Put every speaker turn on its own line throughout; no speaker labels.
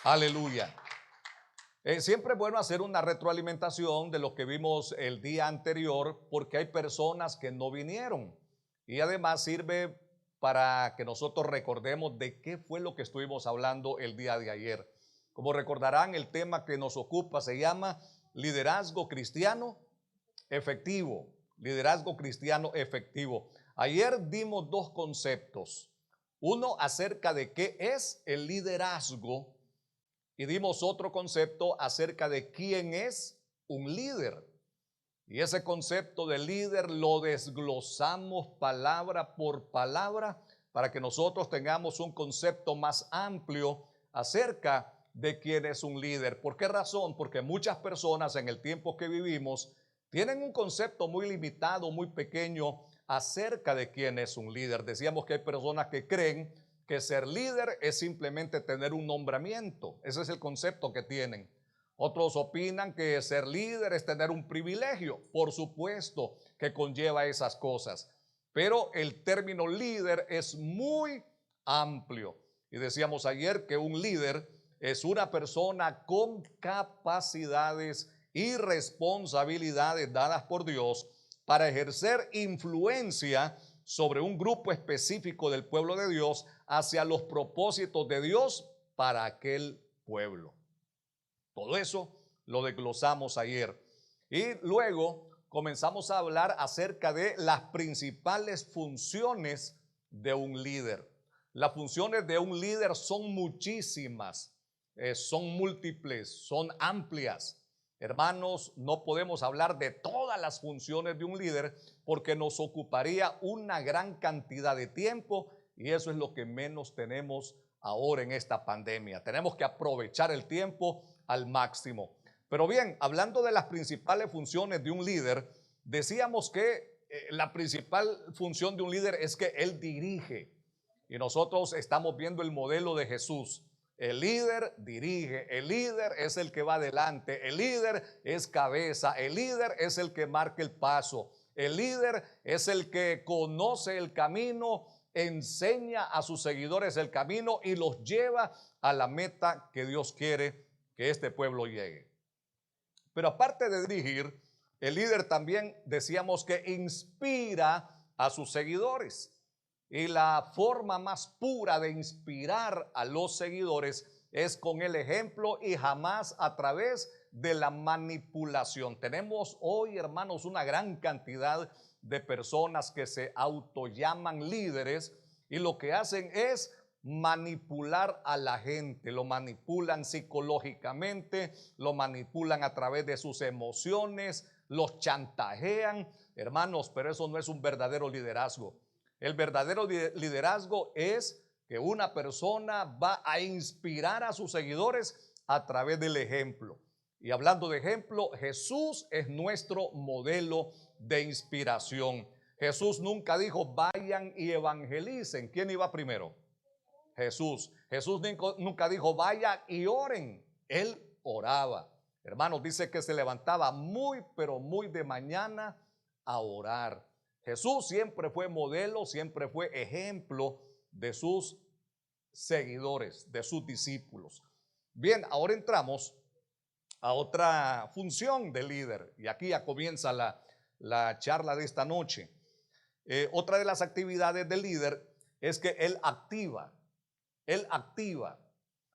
Aleluya. Siempre es bueno hacer una retroalimentación de lo que vimos el día anterior, porque hay personas que no vinieron y además sirve para que nosotros recordemos de qué fue lo que estuvimos hablando el día de ayer. Como recordarán, el tema que nos ocupa se llama liderazgo cristiano efectivo. Liderazgo cristiano efectivo. Ayer dimos dos conceptos. Uno acerca de qué es el liderazgo y dimos otro concepto acerca de quién es un líder. Y ese concepto de líder lo desglosamos palabra por palabra para que nosotros tengamos un concepto más amplio acerca de quién es un líder. ¿Por qué razón? Porque muchas personas en el tiempo que vivimos tienen un concepto muy limitado, muy pequeño acerca de quién es un líder. Decíamos que hay personas que creen que ser líder es simplemente tener un nombramiento. Ese es el concepto que tienen. Otros opinan que ser líder es tener un privilegio. Por supuesto que conlleva esas cosas. Pero el término líder es muy amplio. Y decíamos ayer que un líder es una persona con capacidades y responsabilidades dadas por Dios para ejercer influencia sobre un grupo específico del pueblo de Dios hacia los propósitos de Dios para aquel pueblo. Todo eso lo desglosamos ayer. Y luego comenzamos a hablar acerca de las principales funciones de un líder. Las funciones de un líder son muchísimas, son múltiples, son amplias. Hermanos, no podemos hablar de todas las funciones de un líder porque nos ocuparía una gran cantidad de tiempo y eso es lo que menos tenemos ahora en esta pandemia. Tenemos que aprovechar el tiempo al máximo. Pero bien, hablando de las principales funciones de un líder, decíamos que la principal función de un líder es que él dirige. Y nosotros estamos viendo el modelo de Jesús. El líder dirige, el líder es el que va adelante, el líder es cabeza, el líder es el que marca el paso, el líder es el que conoce el camino, enseña a sus seguidores el camino y los lleva a la meta que Dios quiere que este pueblo llegue. Pero aparte de dirigir, el líder también decíamos que inspira a sus seguidores. Y la forma más pura de inspirar a los seguidores es con el ejemplo y jamás a través de la manipulación. Tenemos hoy, hermanos, una gran cantidad de personas que se autollaman líderes y lo que hacen es manipular a la gente, lo manipulan psicológicamente, lo manipulan a través de sus emociones, los chantajean, hermanos, pero eso no es un verdadero liderazgo. El verdadero liderazgo es que una persona va a inspirar a sus seguidores a través del ejemplo. Y hablando de ejemplo, Jesús es nuestro modelo de inspiración. Jesús nunca dijo vayan y evangelicen. ¿Quién iba primero? Jesús. Jesús nunca dijo vayan y oren. Él oraba. Hermanos, dice que se levantaba muy, pero muy de mañana a orar. Jesús siempre fue modelo, siempre fue ejemplo de sus seguidores, de sus discípulos. Bien, ahora entramos a otra función de líder y aquí ya comienza la charla de esta noche. Otra de las actividades del líder es que él activa.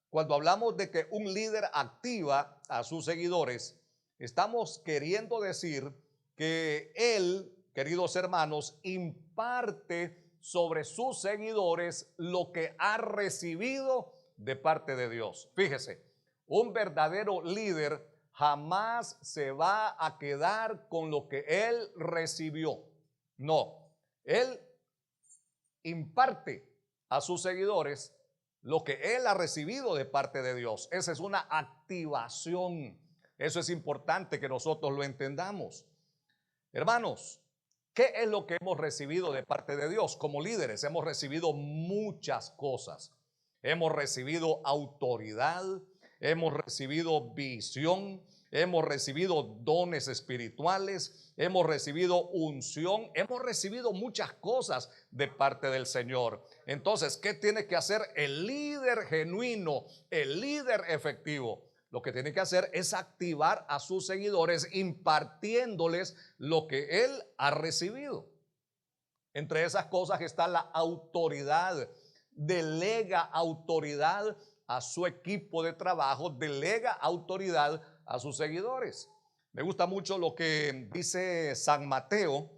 Cuando hablamos de que un líder activa a sus seguidores, estamos queriendo decir que él, queridos hermanos, imparte sobre sus seguidores lo que ha recibido de parte de Dios. Fíjese, un verdadero líder jamás se va a quedar con lo que él recibió. No, él imparte a sus seguidores lo que él ha recibido de parte de Dios. Esa es una activación. Eso es importante que nosotros lo entendamos. Hermanos, ¿qué es lo que hemos recibido de parte de Dios? Como líderes hemos recibido muchas cosas. Hemos recibido autoridad, hemos recibido visión, hemos recibido dones espirituales, hemos recibido unción, hemos recibido muchas cosas de parte del Señor. Entonces, ¿qué tiene que hacer el líder genuino, el líder efectivo? Lo que tiene que hacer es activar a sus seguidores impartiéndoles lo que él ha recibido. Entre esas cosas está la autoridad. Delega autoridad a su equipo de trabajo, delega autoridad a sus seguidores. Me gusta mucho lo que dice San Mateo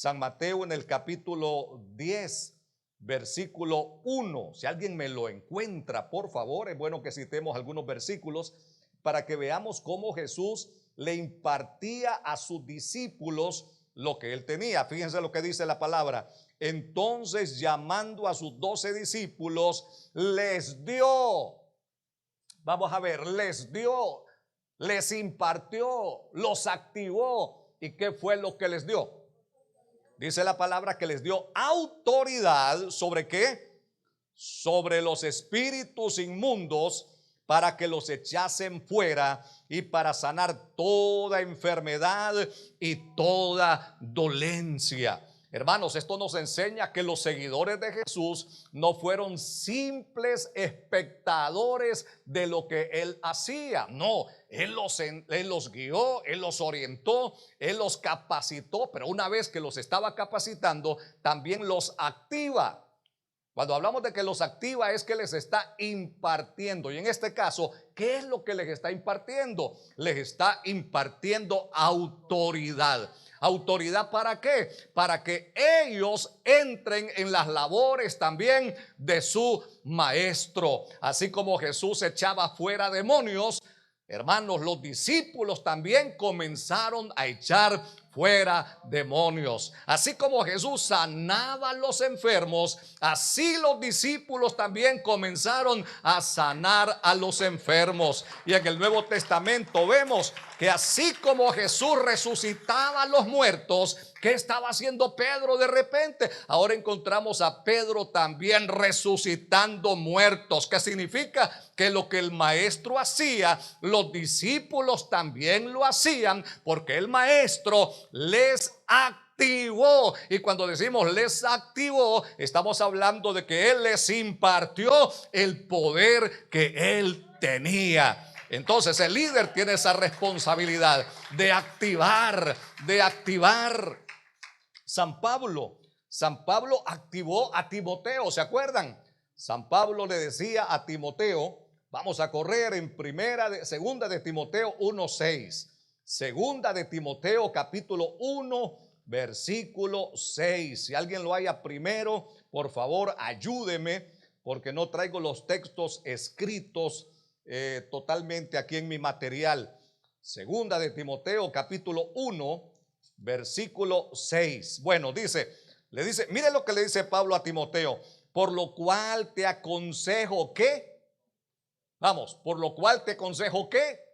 en el capítulo 10, versículo 1. Si alguien me lo encuentra, por favor, es bueno que citemos algunos versículos para que veamos cómo Jesús le impartía a sus discípulos lo que él tenía. Fíjense lo que dice la palabra. Entonces, llamando a sus 12 discípulos, les dio, vamos a ver, les dio, les impartió, los activó. ¿Y qué fue lo que les dio? Dice la palabra que les dio autoridad. ¿Sobre qué? Sobre los espíritus inmundos, para que los echasen fuera y para sanar toda enfermedad y toda dolencia. Hermanos, esto nos enseña que los seguidores de Jesús no fueron simples espectadores de lo que Él hacía. No, Él los guió, Él los orientó, Él los capacitó, pero una vez que los estaba capacitando, también los activa. Cuando hablamos de que los activa es que les está impartiendo. Y en este caso, ¿qué es lo que les está impartiendo? Les está impartiendo autoridad. ¿Autoridad para qué? Para que ellos entren en las labores también de su maestro. Así como Jesús echaba fuera demonios, hermanos, los discípulos también comenzaron a echar fuera demonios. Así como Jesús sanaba a los enfermos, así los discípulos también comenzaron a sanar a los enfermos. Y en el Nuevo Testamento vemos que así como Jesús resucitaba a los muertos, ¿qué estaba haciendo Pedro de repente? Ahora encontramos a Pedro también resucitando muertos. ¿Qué significa? Que lo que el maestro hacía, los discípulos también lo hacían, porque el maestro les activó. Y cuando decimos les activó, estamos hablando de que él les impartió el poder que él tenía. Entonces el líder tiene esa responsabilidad de activar. San Pablo activó a Timoteo, ¿se acuerdan? San Pablo le decía a Timoteo, vamos a correr en segunda de Timoteo 1:6. Segunda de Timoteo capítulo 1 versículo 6. Si alguien lo haya primero, por favor ayúdeme, porque no traigo los textos escritos totalmente aquí en mi material. Segunda de Timoteo capítulo 1 versículo 6. Bueno, le dice, mire lo que le dice Pablo a Timoteo: por lo cual te aconsejo que, por lo cual te aconsejo que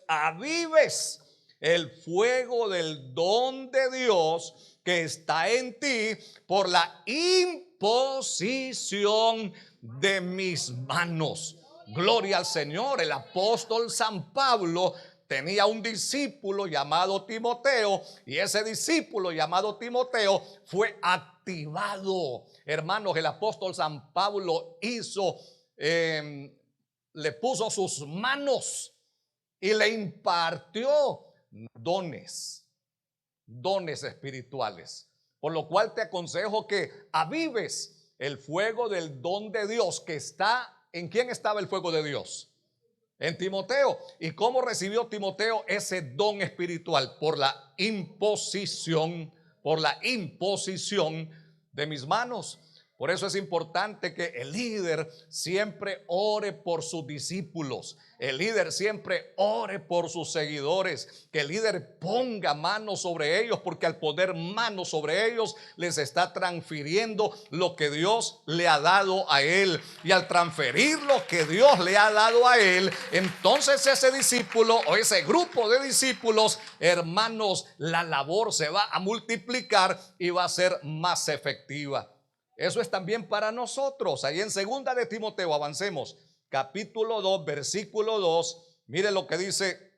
avives el fuego del don de Dios que está en ti por la imposición de mis manos. Gloria al Señor. El apóstol San Pablo tenía un discípulo llamado Timoteo, y ese discípulo llamado Timoteo fue activado. Hermanos, el apóstol San Pablo le puso sus manos y le impartió dones espirituales. Por lo cual te aconsejo que avives el fuego del don de Dios que está. ¿En quién estaba el fuego de Dios? En Timoteo. ¿Y cómo recibió Timoteo ese don espiritual? Por la imposición de mis manos. Por eso es importante que el líder siempre ore por sus discípulos. El líder siempre ore por sus seguidores. Que el líder ponga manos sobre ellos, porque al poner manos sobre ellos les está transfiriendo lo que Dios le ha dado a él. Y al transferir lo que Dios le ha dado a él, entonces ese discípulo o ese grupo de discípulos, hermanos, la labor se va a multiplicar y va a ser más efectiva. Eso es también para nosotros. Ahí en segunda de Timoteo, avancemos, capítulo 2, versículo 2. Mire lo que dice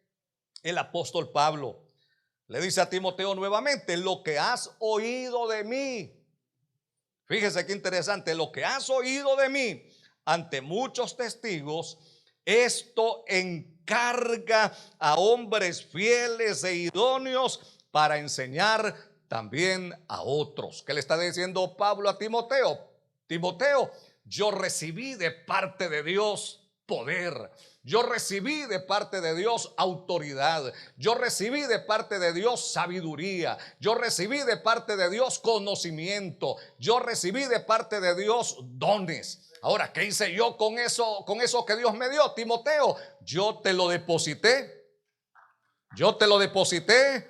el apóstol Pablo le dice a Timoteo nuevamente: lo que has oído de mí. Fíjese qué interesante: lo que has oído de mí ante muchos testigos, esto encarga a hombres fieles e idóneos para enseñar también a otros. ¿Qué le está diciendo Pablo a Timoteo? Timoteo, yo recibí de parte de Dios poder. Yo recibí de parte de Dios autoridad. Yo recibí de parte de Dios sabiduría. Yo recibí de parte de Dios conocimiento. Yo recibí de parte de Dios dones. Ahora, ¿qué hice yo con eso que Dios me dio? Timoteo, yo te lo deposité. Yo te lo deposité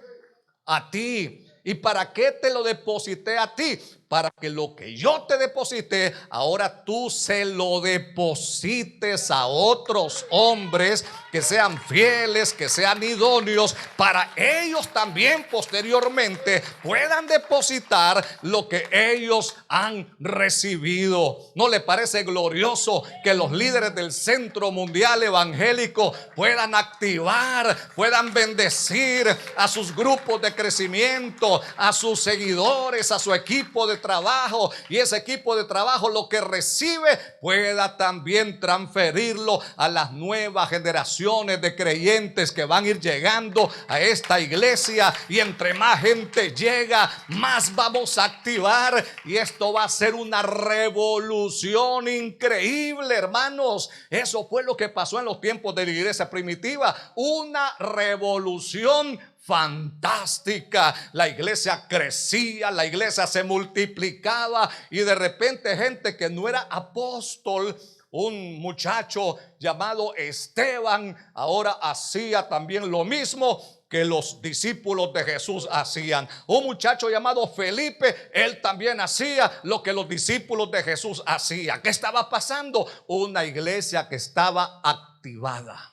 a ti. ¿Y para qué te lo deposité a ti? Para que lo que yo te deposité, ahora tú se lo deposites a otros hombres que sean fieles, que sean idóneos, para ellos también posteriormente puedan depositar lo que ellos han recibido. ¿No le parece glorioso que los líderes del Centro Mundial Evangélico puedan activar, puedan bendecir a sus grupos de crecimiento, a sus seguidores, a su equipo de trabajo, y ese equipo de trabajo lo que recibe pueda también transferirlo a las nuevas generaciones de creyentes que van a ir llegando a esta iglesia? Y entre más gente llega, más vamos a activar, y esto va a ser una revolución increíble, hermanos. Eso fue lo que pasó en los tiempos de la iglesia primitiva, una revolución fantástica. La iglesia crecía, la iglesia se multiplicaba, y de repente gente que no era apóstol, un muchacho llamado Esteban, ahora hacía también lo mismo que los discípulos de Jesús hacían. Un muchacho llamado Felipe, él también hacía lo que los discípulos de Jesús hacían. ¿Qué estaba pasando? Una iglesia que estaba activada.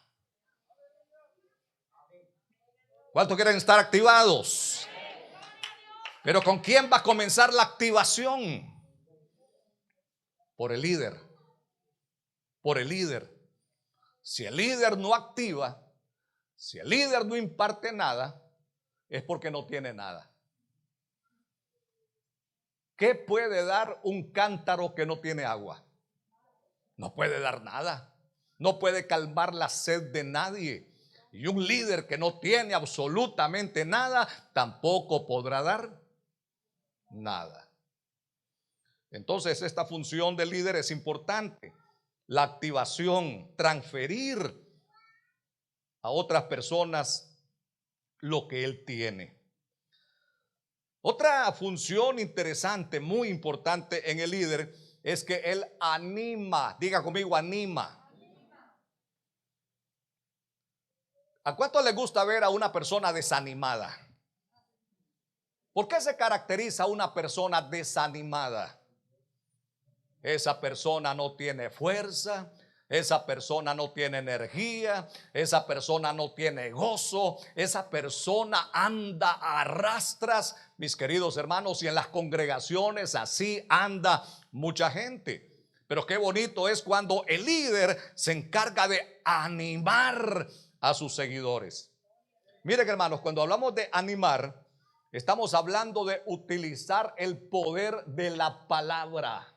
¿Cuántos quieren estar activados? Pero ¿con quién va a comenzar la activación? Por el líder. Por el líder. Si el líder no activa, si el líder no imparte nada, es porque no tiene nada. ¿Qué puede dar un cántaro que no tiene agua? No puede dar nada. No puede calmar la sed de nadie. Y un líder que no tiene absolutamente nada, tampoco podrá dar nada. Entonces, esta función del líder es importante. La activación, transferir a otras personas lo que él tiene. Otra función interesante, muy importante en el líder, es que él anima. Diga conmigo, anima. ¿A cuánto les gusta ver a una persona desanimada? ¿Por qué se caracteriza una persona desanimada? Esa persona no tiene fuerza, esa persona no tiene energía, esa persona no tiene gozo, esa persona anda a rastras, mis queridos hermanos, y en las congregaciones así anda mucha gente. Pero qué bonito es cuando el líder se encarga de animar a sus seguidores. Miren, hermanos, cuando hablamos de animar, estamos hablando de utilizar el poder de la palabra.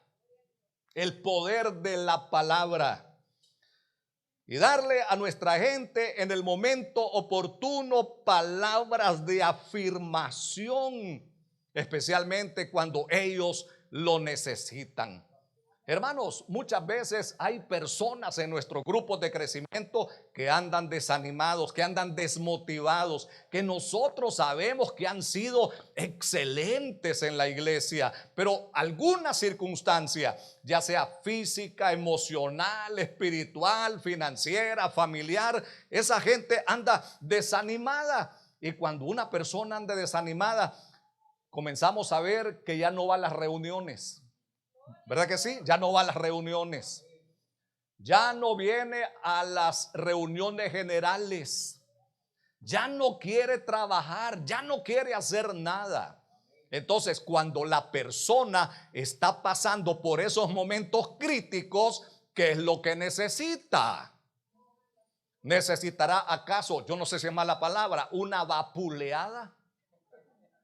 El poder de la palabra. Y darle a nuestra gente en el momento oportuno palabras de afirmación, especialmente cuando ellos lo necesitan. Hermanos, muchas veces hay personas en nuestros grupos de crecimiento que andan desanimados, que andan desmotivados, que nosotros sabemos que han sido excelentes en la iglesia, pero alguna circunstancia, ya sea física, emocional, espiritual, financiera, familiar, esa gente anda desanimada. Y cuando una persona anda desanimada, comenzamos a ver que ya no va a las reuniones. ¿Verdad que sí? Ya no va a las reuniones. Ya no viene a las reuniones generales. Ya no quiere trabajar. Ya no quiere hacer nada. Entonces, cuando la persona está pasando por esos momentos críticos, ¿qué es lo que necesita? ¿Necesitará acaso, yo no sé si es mala palabra, una vapuleada?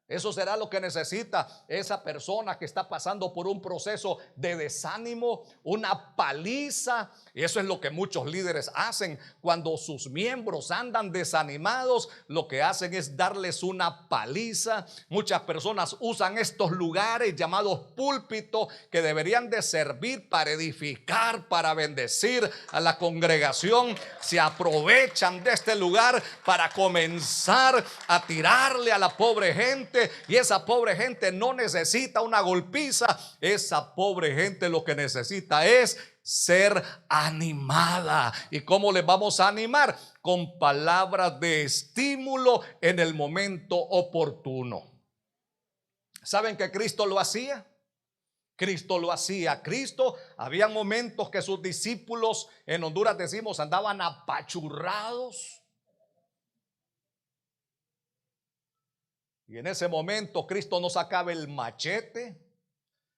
Eso será lo que necesita esa persona que está pasando por un proceso de desánimo, una paliza. Y eso es lo que muchos líderes hacen cuando sus miembros andan desanimados. Lo que hacen es darles una paliza. Muchas personas usan estos lugares llamados púlpitos, que deberían de servir para edificar, para bendecir a la congregación. Se aprovechan de este lugar para comenzar a tirarle a la pobre gente. Y esa pobre gente no necesita una golpiza. Esa pobre gente lo que necesita es ser animada. ¿Y cómo les vamos a animar? Con palabras de estímulo en el momento oportuno. ¿Saben que Cristo lo hacía? Cristo lo hacía. Cristo, había momentos que sus discípulos, en Honduras decimos, andaban apachurrados. Y en ese momento Cristo no sacaba el machete.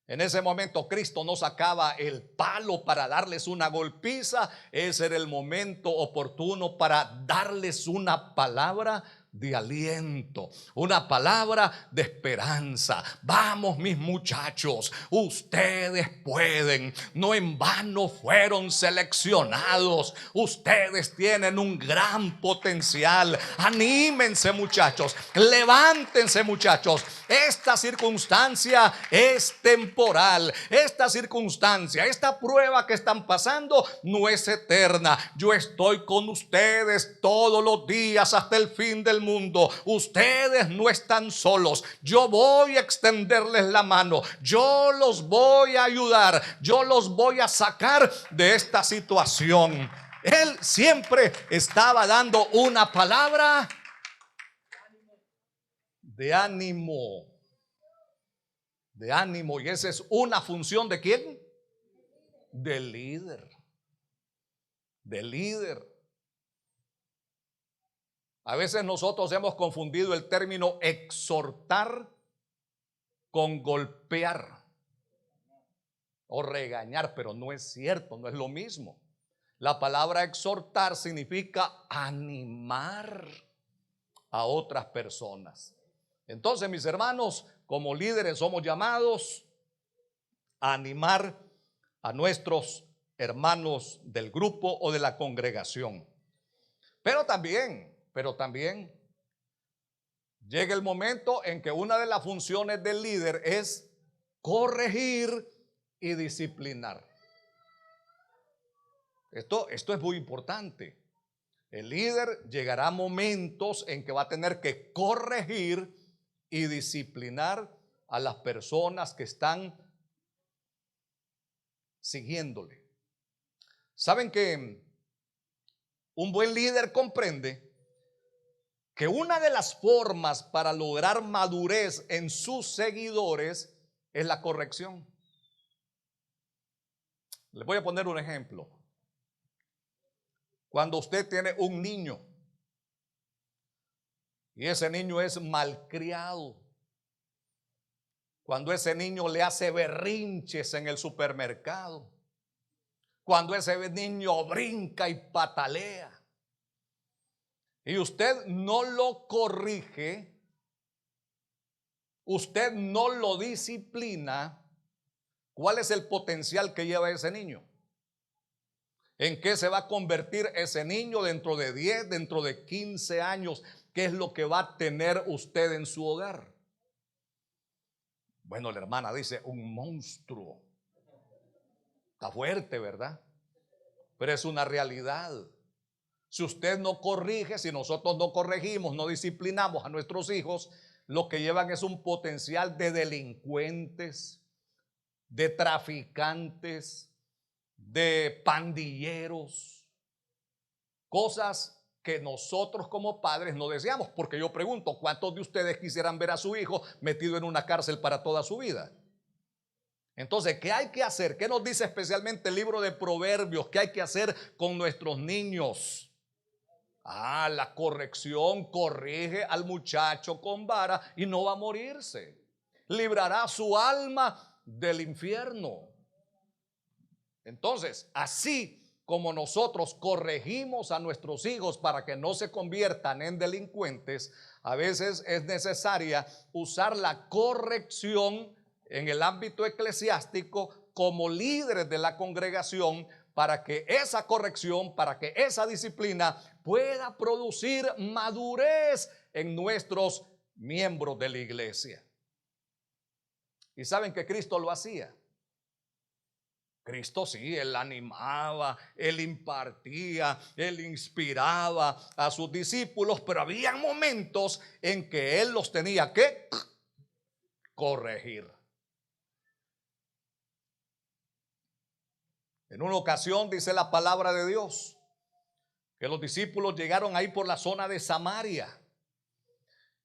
En ese momento Cristo no sacaba el palo para darles una golpiza. Ese era el momento oportuno para darles una palabra de aliento, una palabra de esperanza. Vamos, mis muchachos, ustedes pueden. No en vano fueron seleccionados. Ustedes tienen un gran potencial. Anímense, muchachos. Levántense, muchachos. Esta circunstancia es temporal. Esta circunstancia, esta prueba que están pasando no es eterna. Yo estoy con ustedes todos los días hasta el fin del mundo. Ustedes no están solos. Yo voy a extenderles la mano. Yo los voy a ayudar. Yo los voy a sacar de esta situación. Él siempre estaba dando una palabra de ánimo. De ánimo. Y esa es una función ¿de quién? Del líder. Del líder. A veces nosotros hemos confundido el término exhortar con golpear o regañar, pero no es cierto, no es lo mismo. La palabra exhortar significa animar a otras personas. Entonces, mis hermanos, como líderes somos llamados a animar a nuestros hermanos del grupo o de la congregación. Pero también llega el momento en que una de las funciones del líder es corregir y disciplinar. Esto es muy importante. El líder llegará a momentos en que va a tener que corregir y disciplinar a las personas que están siguiéndole. ¿Saben que un buen líder comprende que una de las formas para lograr madurez en sus seguidores es la corrección? Les voy a poner un ejemplo. Cuando usted tiene un niño y ese niño es malcriado, cuando ese niño le hace berrinches en el supermercado, cuando ese niño brinca y patalea y usted no lo corrige, usted no lo disciplina, ¿cuál es el potencial que lleva ese niño? ¿En qué se va a convertir ese niño dentro de 10, dentro de 15 años? ¿Qué es lo que va a tener usted en su hogar? Bueno, la hermana dice, un monstruo. Está fuerte, ¿verdad? Pero es una realidad. Si usted no corrige, si nosotros no corregimos, no disciplinamos a nuestros hijos, lo que llevan es un potencial de delincuentes, de traficantes, de pandilleros, cosas que nosotros como padres no deseamos. Porque yo pregunto, ¿cuántos de ustedes quisieran ver a su hijo metido en una cárcel para toda su vida? Entonces, ¿qué hay que hacer? ¿Qué nos dice especialmente el libro de Proverbios? ¿Qué hay que hacer con nuestros niños? La corrección. Corrige al muchacho con vara y no va a morirse. Librará su alma del infierno. Entonces, así como nosotros corregimos a nuestros hijos para que no se conviertan en delincuentes, a veces es necesaria usar la corrección en el ámbito eclesiástico como líderes de la congregación, para que esa corrección, para que esa disciplina pueda producir madurez en nuestros miembros de la iglesia. Y saben que Cristo lo hacía. Cristo sí, Él animaba, Él impartía, Él inspiraba a sus discípulos, pero había momentos en que Él los tenía que corregir. En una ocasión dice la palabra de Dios que los discípulos llegaron ahí por la zona de Samaria.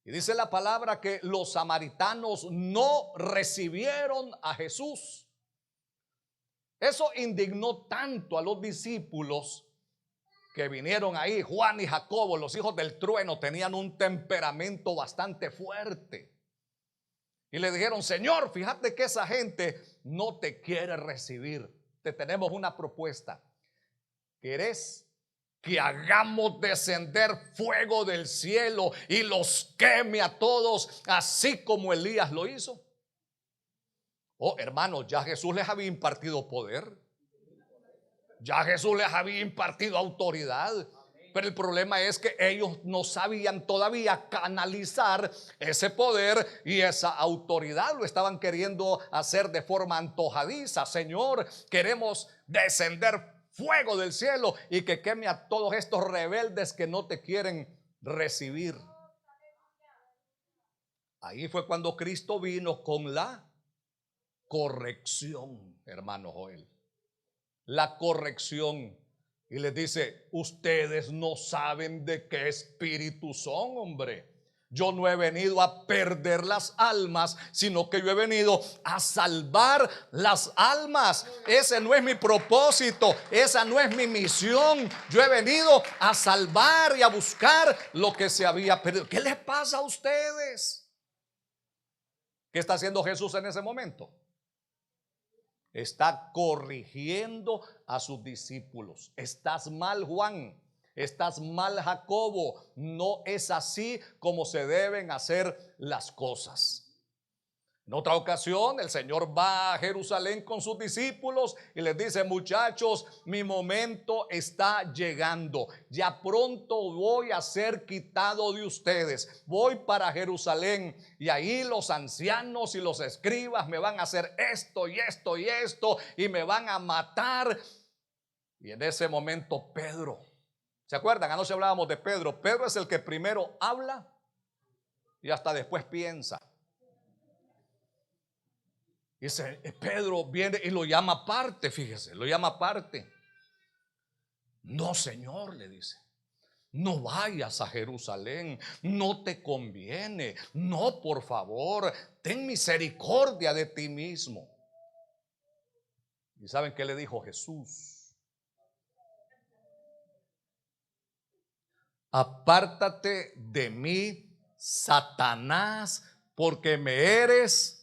Y dice la palabra que los samaritanos no recibieron a Jesús. Eso indignó tanto a los discípulos que vinieron ahí. Juan y Jacobo, los hijos del trueno, tenían un temperamento bastante fuerte. Y le dijeron: Señor, fíjate que esa gente no te quiere recibir. Te tenemos una propuesta. ¿Querés que hagamos descender fuego del cielo y los queme a todos, así como Elías lo hizo? Oh, hermanos, ya Jesús les había impartido poder. Ya Jesús les había impartido autoridad. Pero el problema es que ellos no sabían todavía canalizar ese poder y esa autoridad. Lo estaban queriendo hacer de forma antojadiza. Señor, queremos descender fuego del cielo y que queme a todos estos rebeldes que no te quieren recibir. Ahí fue cuando Cristo vino con la corrección, hermano Joel. La corrección. Y les dice: ustedes no saben de qué espíritu son, hombre. Yo no he venido a perder las almas, sino que yo he venido a salvar las almas. Ese no es mi propósito, esa no es mi misión. Yo he venido a salvar y a buscar lo que se había perdido. ¿Qué les pasa a ustedes? ¿Qué está haciendo Jesús en ese momento? Está corrigiendo a sus discípulos. Estás mal, Juan. Estás mal, Jacobo. No es así como se deben hacer las cosas. En otra ocasión, el Señor va a Jerusalén con sus discípulos y les dice: muchachos, mi momento está llegando. Ya pronto voy a ser quitado de ustedes. Voy para Jerusalén y ahí los ancianos y los escribas me van a hacer esto y esto y esto y me van a matar. Y en ese momento Pedro, ¿se acuerdan? Anoche hablábamos de Pedro. Pedro es el que primero habla y hasta después piensa. Y Pedro viene y lo llama aparte, fíjese, lo llama aparte. No, Señor, le dice, no vayas a Jerusalén, no te conviene. No, por favor, ten misericordia de ti mismo. ¿Y saben qué le dijo Jesús? Apártate de mí, Satanás, porque me eres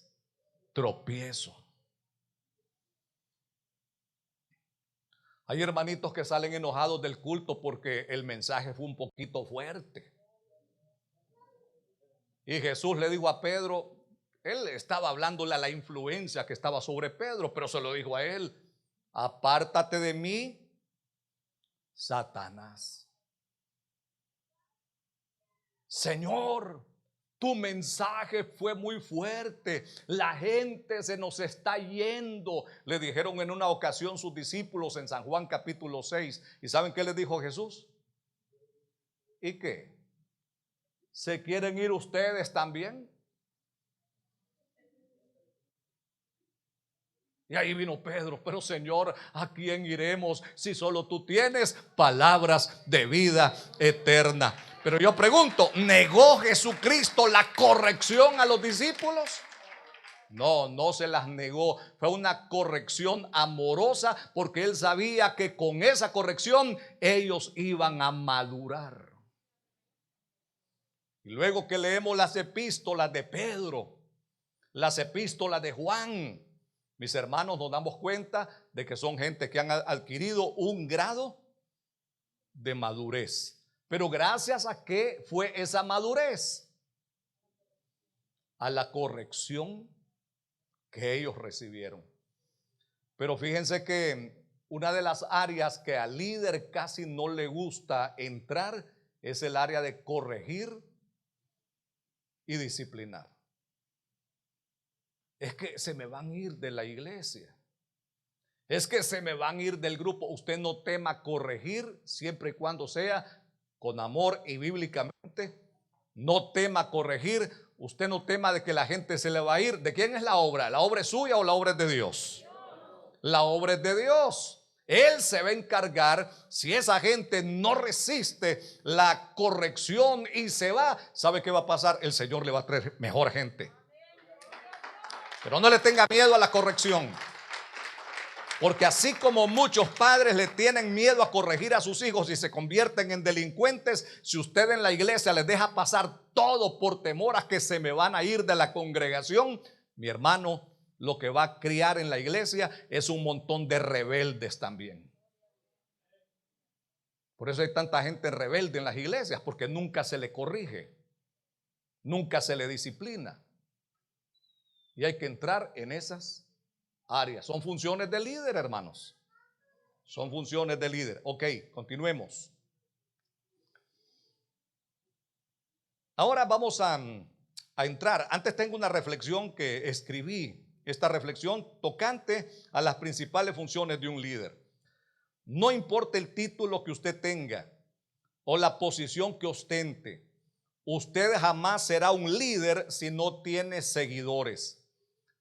tropiezo. Hay hermanitos que salen enojados del culto porque el mensaje fue un poquito fuerte. Y Jesús le dijo a Pedro, él estaba hablándole a la influencia que estaba sobre Pedro, pero se lo dijo a él: apártate de mí, Satanás. Señor, tu mensaje fue muy fuerte. La gente se nos está yendo, le dijeron en una ocasión sus discípulos en San Juan capítulo 6. ¿Y saben qué les dijo Jesús? ¿Y qué? ¿Se quieren ir ustedes también? Y ahí vino Pedro: pero Señor, ¿a quién iremos si solo tú tienes palabras de vida eterna? Pero yo pregunto, ¿negó Jesucristo la corrección a los discípulos? No, no se las negó. Fue una corrección amorosa, porque él sabía que con esa corrección ellos iban a madurar. Y luego que leemos las epístolas de Pedro, las epístolas de Juan, Mis hermanos, nos damos cuenta de que son gente que han adquirido un grado de madurez. Pero ¿gracias a qué fue esa madurez? A la corrección que ellos recibieron. Pero fíjense que una de las áreas que al líder casi no le gusta entrar es el área de corregir y disciplinar. Es que se me van a ir de la iglesia. Es que se me van a ir del grupo. Usted no tema corregir siempre y cuando sea con amor y bíblicamente. No tema corregir. Usted no tema de que la gente se le va a ir. ¿De quién es la obra? ¿La obra es suya o la obra es de Dios? La obra es de Dios. Él se va a encargar. Si esa gente no resiste la corrección y se va, ¿sabe qué va a pasar? El Señor le va a traer mejor gente. Pero no le tenga miedo a la corrección. Porque así como muchos padres le tienen miedo a corregir a sus hijos y se convierten en delincuentes, si usted en la iglesia les deja pasar todo por temor a que se me van a ir de la congregación, mi hermano, lo que va a criar en la iglesia es un montón de rebeldes también. Por eso hay tanta gente rebelde en las iglesias, porque nunca se le corrige, nunca se le disciplina. Y hay que entrar en esas áreas. Son funciones del líder, hermanos. Son funciones del líder. Ok, continuemos. Ahora vamos a entrar. Antes tengo una reflexión que escribí. Esta reflexión tocante a las principales funciones de un líder. No importa el título que usted tenga o la posición que ostente, usted jamás será un líder si no tiene seguidores.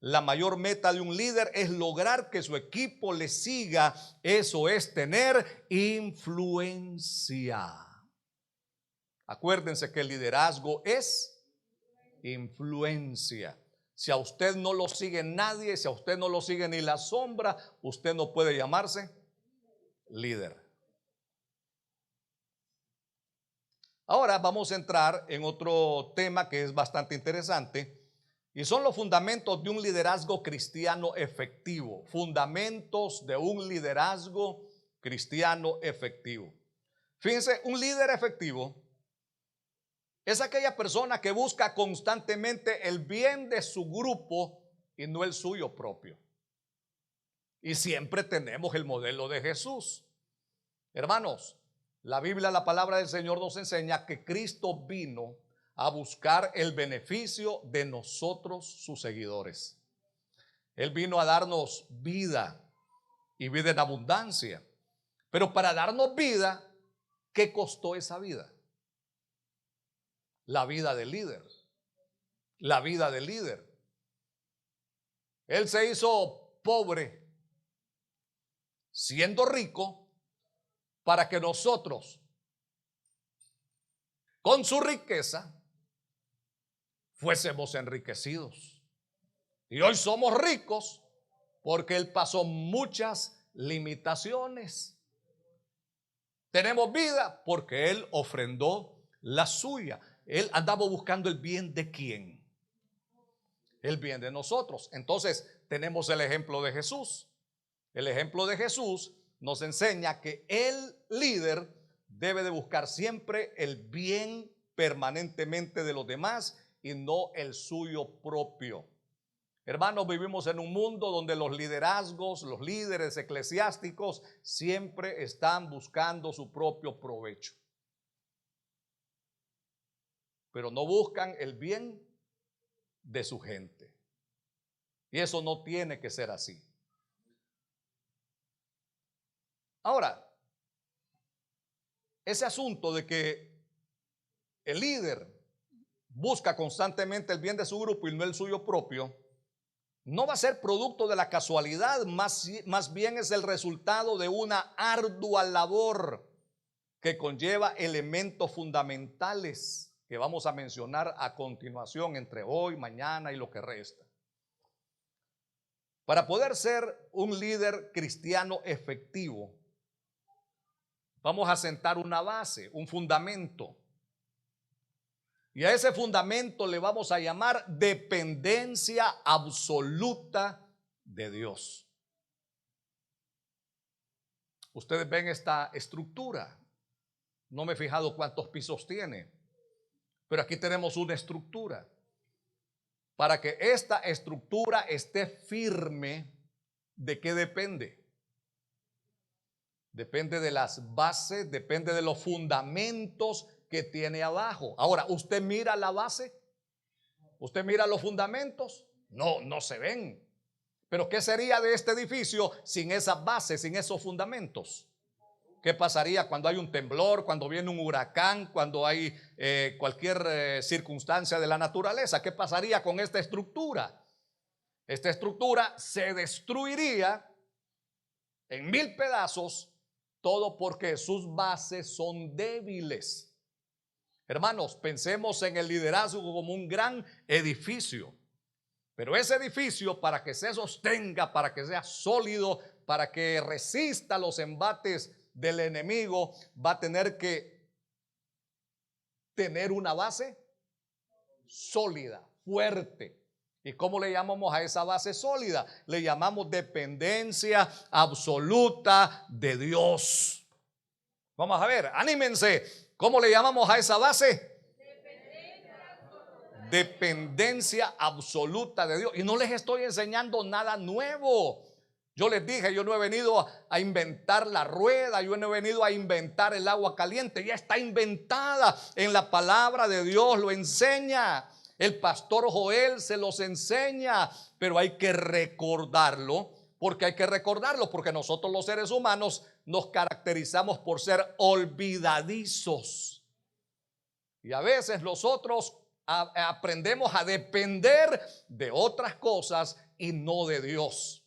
La mayor meta de un líder es lograr que su equipo le siga. Eso es tener influencia. Acuérdense que el liderazgo es influencia. Si a usted no lo sigue nadie, si a usted no lo sigue ni la sombra, usted no puede llamarse líder. Ahora vamos a entrar en otro tema que es bastante interesante. Y son los fundamentos de un liderazgo cristiano efectivo. Fundamentos de un liderazgo cristiano efectivo. Fíjense, un líder efectivo es aquella persona que busca constantemente el bien de su grupo y no el suyo propio. Y siempre tenemos el modelo de Jesús. Hermanos, la Biblia, la palabra del Señor nos enseña que Cristo vino a buscar el beneficio de nosotros, sus seguidores. Él vino a darnos vida y vida en abundancia. Pero para darnos vida, ¿qué costó esa vida? La vida del líder. La vida del líder. Él se hizo pobre, siendo rico, para que nosotros, con su riqueza, fuésemos enriquecidos. Y hoy somos ricos porque Él pasó muchas limitaciones. Tenemos vida porque Él ofrendó la suya. Él andaba buscando el bien de quién. El bien de nosotros. Entonces tenemos el ejemplo de Jesús. El ejemplo de Jesús nos enseña que el líder debe de buscar siempre el bien permanentemente de los demás y no el suyo propio. Hermanos, vivimos en un mundo donde los liderazgos, los líderes eclesiásticos siempre están buscando su propio provecho, pero no buscan el bien de su gente. Y eso no tiene que ser así. Ahora, ese asunto de que el líder busca constantemente el bien de su grupo y no el suyo propio, no va a ser producto de la casualidad, más bien es el resultado de una ardua labor que conlleva elementos fundamentales que vamos a mencionar a continuación entre hoy, mañana y lo que resta. Para poder ser un líder cristiano efectivo, vamos a sentar una base, un fundamento. Y a ese fundamento le vamos a llamar dependencia absoluta de Dios. Ustedes ven esta estructura. No me he fijado cuántos pisos tiene, pero aquí tenemos una estructura. Para que esta estructura esté firme, ¿de qué depende? Depende de las bases, depende de los fundamentos que tiene abajo. Ahora, ¿usted mira la base? ¿Usted mira los fundamentos? No, no se ven. Pero ¿qué sería de este edificio sin esas bases, sin esos fundamentos? ¿Qué pasaría cuando hay un temblor, cuando viene un huracán, cuando hay cualquier circunstancia de la naturaleza? ¿Qué pasaría con esta estructura? Esta estructura se destruiría en 1000 pedazos, todo porque sus bases son débiles. Hermanos, pensemos en el liderazgo como un gran edificio. Pero ese edificio, para que se sostenga, para que sea sólido, para que resista los embates del enemigo, va a tener que tener una base sólida, fuerte. ¿Y cómo le llamamos a esa base sólida? Le llamamos dependencia absoluta de Dios. Vamos a ver, anímense. ¿Cómo le llamamos a esa base? Dependencia absoluta de Dios. Y no les estoy enseñando nada nuevo. Yo les dije, yo no he venido a inventar la rueda, yo no he venido a inventar el agua caliente, ya está inventada en la palabra de Dios, lo enseña. El pastor Joel se los enseña, pero hay que recordarlo. Porque hay que recordarlo, porque nosotros los seres humanos nos caracterizamos por ser olvidadizos. Y a veces nosotros aprendemos a depender de otras cosas y no de Dios.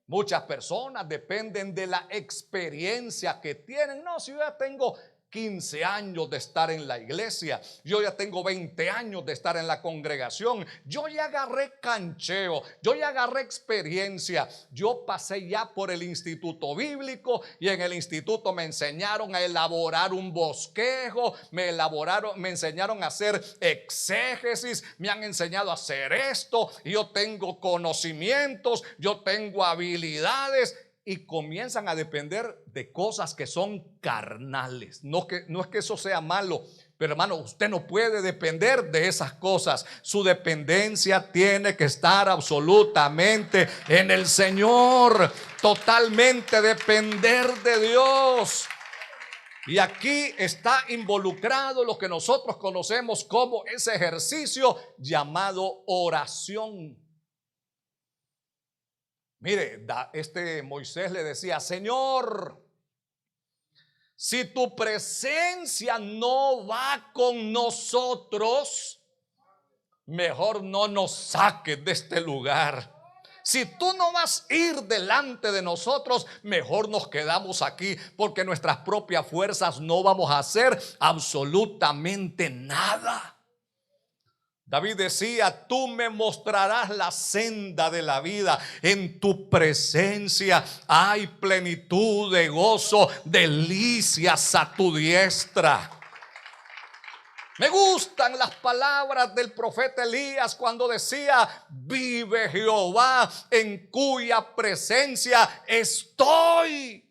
Muchas personas dependen de la experiencia que tienen. No, si yo ya tengo 15 años de estar en la iglesia, yo ya tengo 20 años de estar en la congregación, yo ya agarré cancheo, yo ya agarré experiencia, yo pasé ya por el instituto bíblico y en el instituto me enseñaron a elaborar un bosquejo, me enseñaron a hacer exégesis, me han enseñado a hacer esto, yo tengo conocimientos, yo tengo habilidades. Y comienzan a depender de cosas que son carnales. No es que eso sea malo, pero hermano, usted no puede depender de esas cosas. Su dependencia tiene que estar absolutamente en el Señor. Totalmente depender de Dios. Y aquí está involucrado lo que nosotros conocemos como ese ejercicio llamado oración. Mire, Moisés le decía: Señor, si tu presencia no va con nosotros, mejor no nos saques de este lugar. Si tú no vas a ir delante de nosotros, mejor nos quedamos aquí, porque nuestras propias fuerzas no vamos a hacer absolutamente nada. David decía: tú me mostrarás la senda de la vida, en tu presencia hay plenitud de gozo, delicias a tu diestra. Me gustan las palabras del profeta Elías cuando decía: vive Jehová, en cuya presencia estoy.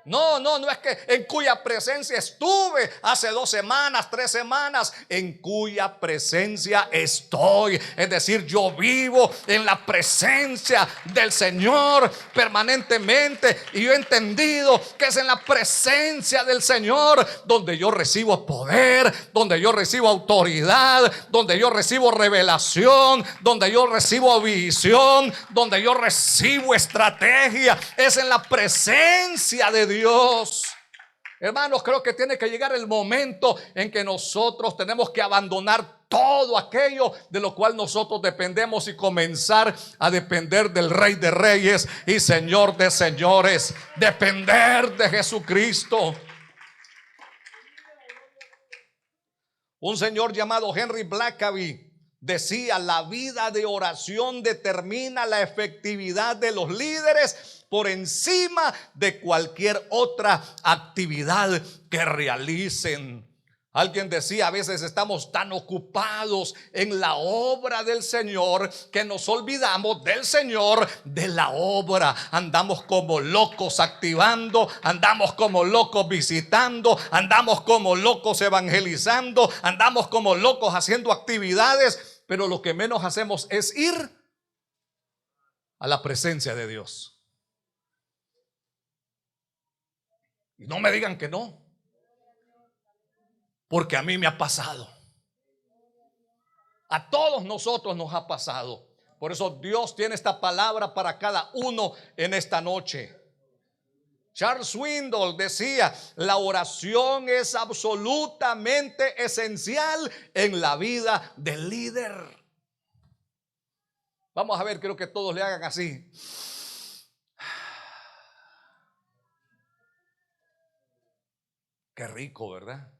No es que en cuya presencia estuve hace 2 semanas, 3 semanas, en cuya presencia estoy. Es decir, yo vivo en la presencia del Señor permanentemente. Y yo he entendido que es en la presencia del Señor donde yo recibo poder, donde yo recibo autoridad, donde yo recibo revelación, donde yo recibo visión, donde yo recibo estrategia. Es en la presencia de Dios. Hermanos, creo que tiene que llegar el momento en que nosotros tenemos que abandonar todo aquello de lo cual nosotros dependemos y comenzar a depender del Rey de Reyes y Señor de Señores. Depender de Jesucristo. Un señor llamado Henry Blackaby decía: la vida de oración determina la efectividad de los líderes por encima de cualquier otra actividad que realicen. Alguien decía, a veces estamos tan ocupados en la obra del Señor que nos olvidamos del Señor, de la obra. Andamos como locos activando, andamos como locos visitando, andamos como locos evangelizando, andamos como locos haciendo actividades, pero lo que menos hacemos es ir a la presencia de Dios. Y no me digan que no, porque a mí me ha pasado. A todos nosotros nos ha pasado. Por eso Dios tiene esta palabra para cada uno en esta noche. Charles Swindoll decía, la oración es absolutamente esencial en la vida del líder. Vamos a ver, quiero que todos le hagan así. Qué rico, ¿verdad?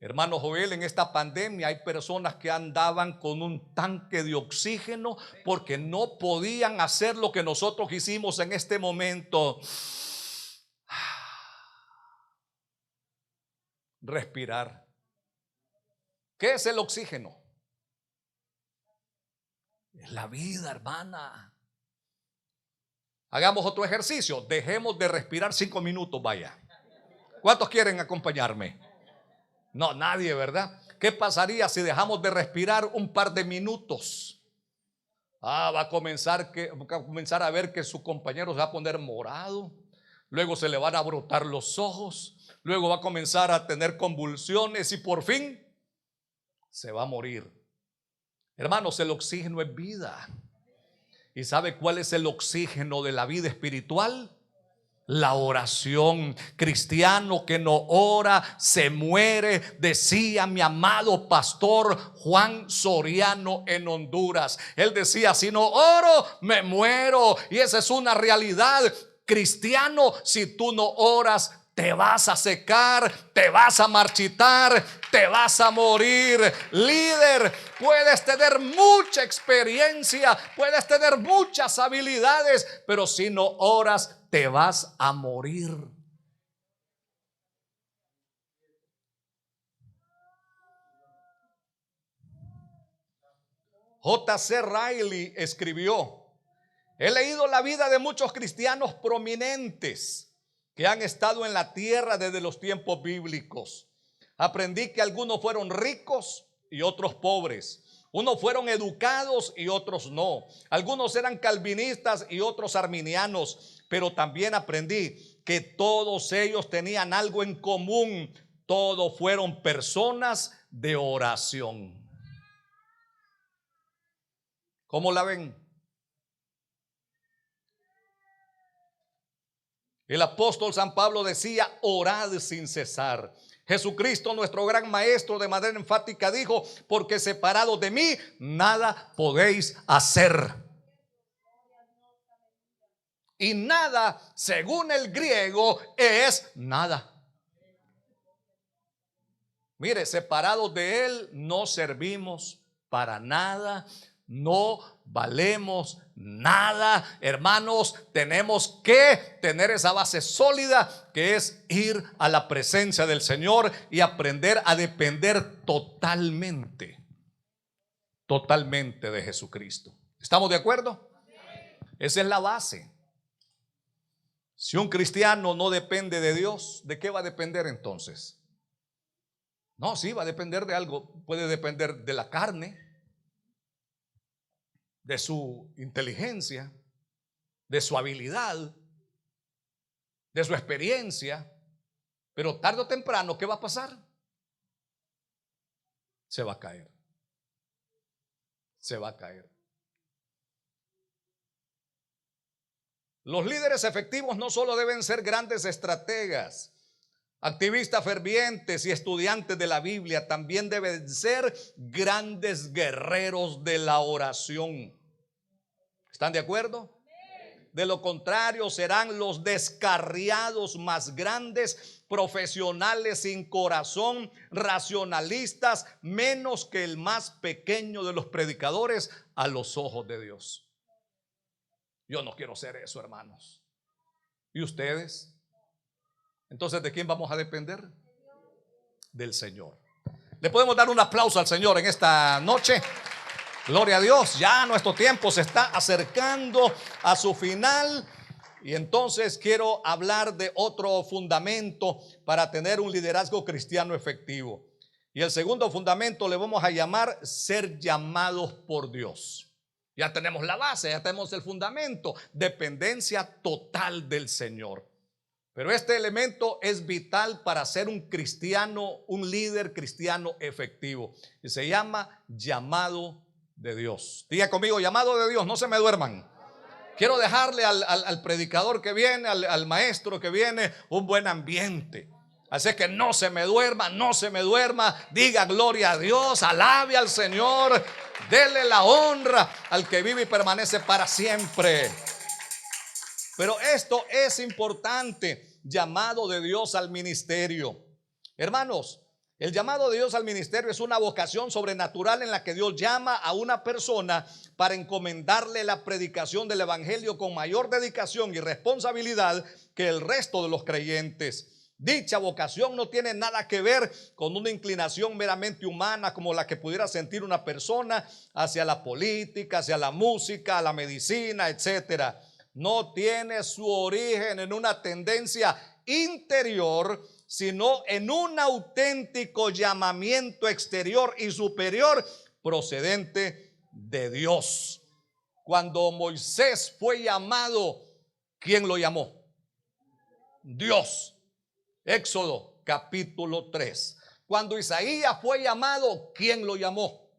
Hermano Joel, en esta pandemia hay personas que andaban con un tanque de oxígeno porque no podían hacer lo que nosotros hicimos en este momento. Respirar. ¿Qué es el oxígeno? Es la vida, hermana. Hagamos otro ejercicio. Dejemos de respirar 5 minutos, vaya. ¿Cuántos quieren acompañarme? No, nadie, ¿verdad? ¿Qué pasaría si dejamos de respirar un par de minutos? Va a comenzar a ver que su compañero se va a poner morado. Luego se le van a brotar los ojos. Luego va a comenzar a tener convulsiones y por fin se va a morir. Hermanos, el oxígeno es vida. ¿Y sabe cuál es el oxígeno de la vida espiritual? La oración. Cristiano que no ora se muere, decía mi amado pastor Juan Soriano en Honduras. Él decía, si no oro me muero. Y esa es una realidad. Cristiano, si tú no oras, te vas a secar, te vas a marchitar, te vas a morir. Líder, puedes tener mucha experiencia, puedes tener muchas habilidades, pero si no oras, te vas a morir. J.C. Riley escribió: he leído la vida de muchos cristianos prominentes que han estado en la tierra desde los tiempos bíblicos. Aprendí que algunos fueron ricos y otros pobres. Unos fueron educados y otros no. Algunos eran calvinistas y otros arminianos. Pero también aprendí que todos ellos tenían algo en común. Todos fueron personas de oración. ¿Cómo la ven? El apóstol San Pablo decía: orad sin cesar. Jesucristo, nuestro gran maestro, de manera enfática dijo: porque separados de mí nada podéis hacer. Y nada, según el griego, es nada. Mire, separados de Él no servimos para nada, no valemos nada. Hermanos, tenemos que tener esa base sólida que es ir a la presencia del Señor y aprender a depender totalmente de Jesucristo. ¿Estamos de acuerdo? Esa es la base. Si un cristiano no depende de Dios, ¿de qué va a depender entonces? No, sí, va a depender de algo. Puede depender de la carne, de su inteligencia, de su habilidad, de su experiencia. Pero tarde o temprano, ¿qué va a pasar? Se va a caer. Se va a caer. Los líderes efectivos no solo deben ser grandes estrategas, activistas fervientes y estudiantes de la Biblia, también deben ser grandes guerreros de la oración. ¿Están de acuerdo? De lo contrario, serán los descarriados más grandes, profesionales sin corazón, racionalistas, menos que el más pequeño de los predicadores a los ojos de Dios. Yo no quiero ser eso, hermanos. ¿Y ustedes? Entonces, ¿de quién vamos a depender? del Señor. Le podemos dar un aplauso al Señor en esta noche. Gloria a Dios, ya nuestro tiempo se está acercando a su final. Y entonces quiero hablar de otro fundamento para tener un liderazgo cristiano efectivo. Y el segundo fundamento le vamos a llamar ser llamados por Dios. Ya tenemos la base, ya tenemos el fundamento, dependencia total del Señor. Pero este elemento es vital para ser un cristiano, un líder cristiano efectivo. Y se llama llamado de Dios. Diga conmigo, llamado de Dios, no se me duerman. Quiero dejarle al predicador que viene, al maestro que viene, un buen ambiente. Así que no se me duerma, no se me duerma. Diga gloria a Dios, alabe al Señor, dele la honra al que vive y permanece para siempre. Pero esto es importante, llamado de Dios al ministerio. Hermanos, el llamado de Dios al ministerio es una vocación sobrenatural en la que Dios llama a una persona para encomendarle la predicación del evangelio con mayor dedicación y responsabilidad que el resto de los creyentes. Dicha vocación no tiene nada que ver con una inclinación meramente humana como la que pudiera sentir una persona hacia la política, hacia la música, la medicina, etcétera. No tiene su origen en una tendencia interior, sino en un auténtico llamamiento exterior y superior procedente de Dios. Cuando Moisés fue llamado, ¿quién lo llamó? Dios. Éxodo capítulo 3. Cuando Isaías fue llamado, ¿quién lo llamó?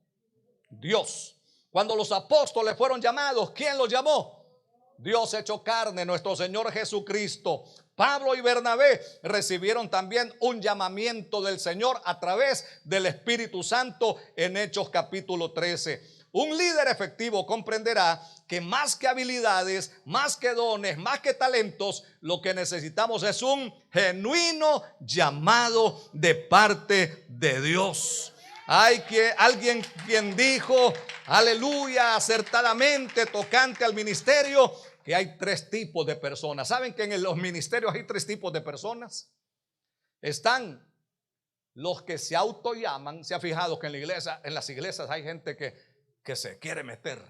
Dios. Cuando los apóstoles fueron llamados, ¿quién los llamó? Dios hecho carne, nuestro Señor Jesucristo. Pablo y Bernabé recibieron también un llamamiento del Señor a través del Espíritu Santo en Hechos capítulo 13. Un líder efectivo comprenderá que más que habilidades, más que dones, más que talentos, lo que necesitamos es un genuino llamado de parte de Dios. Hay alguien quien dijo, aleluya, acertadamente tocante al ministerio, que hay tres tipos de personas. ¿Saben que en los ministerios hay tres tipos de personas? Están los que se autollaman. ¿Se ha fijado que en las iglesias hay gente que se quiere meter?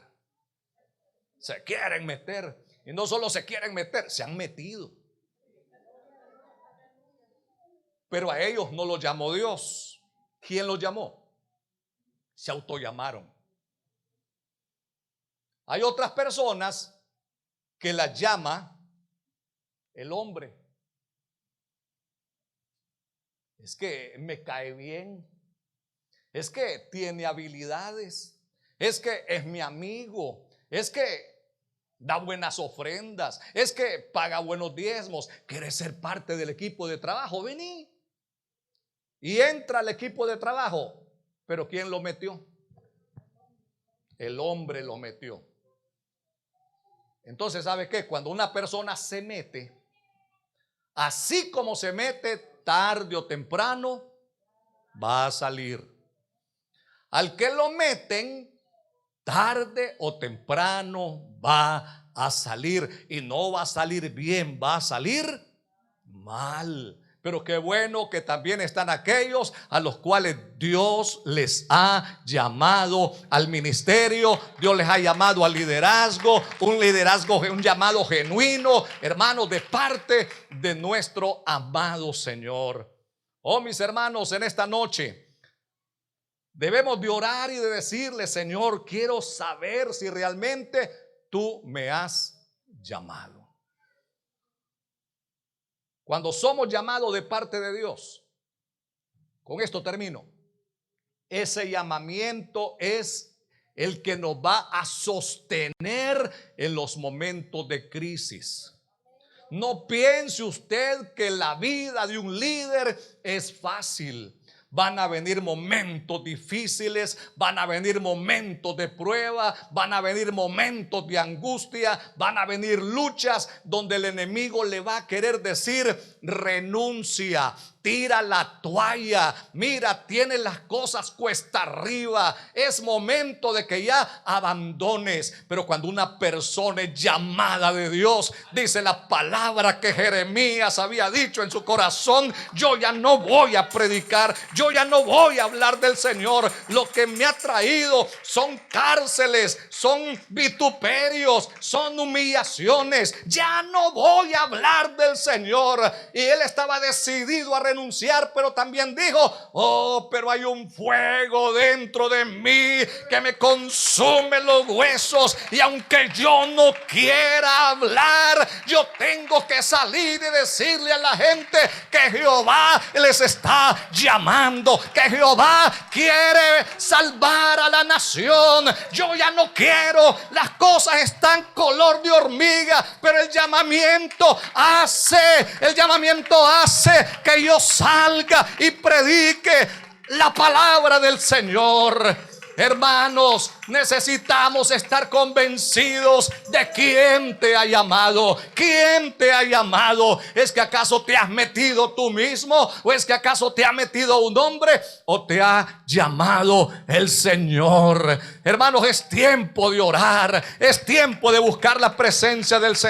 Se quieren meter. Y no solo se quieren meter, se han metido. Pero a ellos no los llamó Dios. ¿Quién los llamó? Se autollamaron. Hay otras personas que las llama el hombre. Es que me cae bien. Es que tiene habilidades. Es que es mi amigo. Es que da buenas ofrendas. Es que paga buenos diezmos. ¿Quieres ser parte del equipo de trabajo? Vení. Y entra al equipo de trabajo. Pero ¿quién lo metió? El hombre lo metió. Entonces, ¿sabe qué? Cuando una persona se mete, así como se mete, tarde o temprano va a salir. Al que lo meten, tarde o temprano va a salir. Y no va a salir bien, va a salir mal. Pero qué bueno que también están aquellos a los cuales Dios les ha llamado al ministerio. Dios les ha llamado al liderazgo, un llamado genuino, hermanos, de parte de nuestro amado Señor. Oh, mis hermanos, en esta noche debemos de orar y de decirle: Señor, quiero saber si realmente tú me has llamado. Cuando somos llamados de parte de Dios, con esto termino, ese llamamiento es el que nos va a sostener en los momentos de crisis. No piense usted que la vida de un líder es fácil. Van a venir momentos difíciles, van a venir momentos de prueba, van a venir momentos de angustia, van a venir luchas donde el enemigo le va a querer decir: renuncia, tira la toalla, mira, tienes las cosas cuesta arriba, es momento de que ya abandones. Pero cuando una persona es llamada de Dios, dice la palabra que Jeremías había dicho en su corazón: yo ya no voy a predicar, Yo ya no voy a hablar del Señor. Lo que me ha traído son cárceles, son vituperios, son humillaciones. Ya no voy a hablar del Señor. Y él estaba decidido a renunciar, pero también dijo: oh, pero hay un fuego dentro de mí que me consume los huesos, y aunque yo no quiera hablar, yo tengo que salir y decirle a la gente que Jehová les está llamando, que Jehová quiere salvar a la nación. Yo ya no quiero, las cosas están color de hormiga, pero el llamamiento hace que yo salga y predique la palabra del Señor. Hermanos, necesitamos estar convencidos de quién te ha llamado. ¿Quién te ha llamado? ¿Es que acaso te has metido tú mismo? ¿O es que acaso te ha metido un hombre? ¿O te ha llamado el Señor? Hermanos, es tiempo de orar. Es tiempo de buscar la presencia del Señor.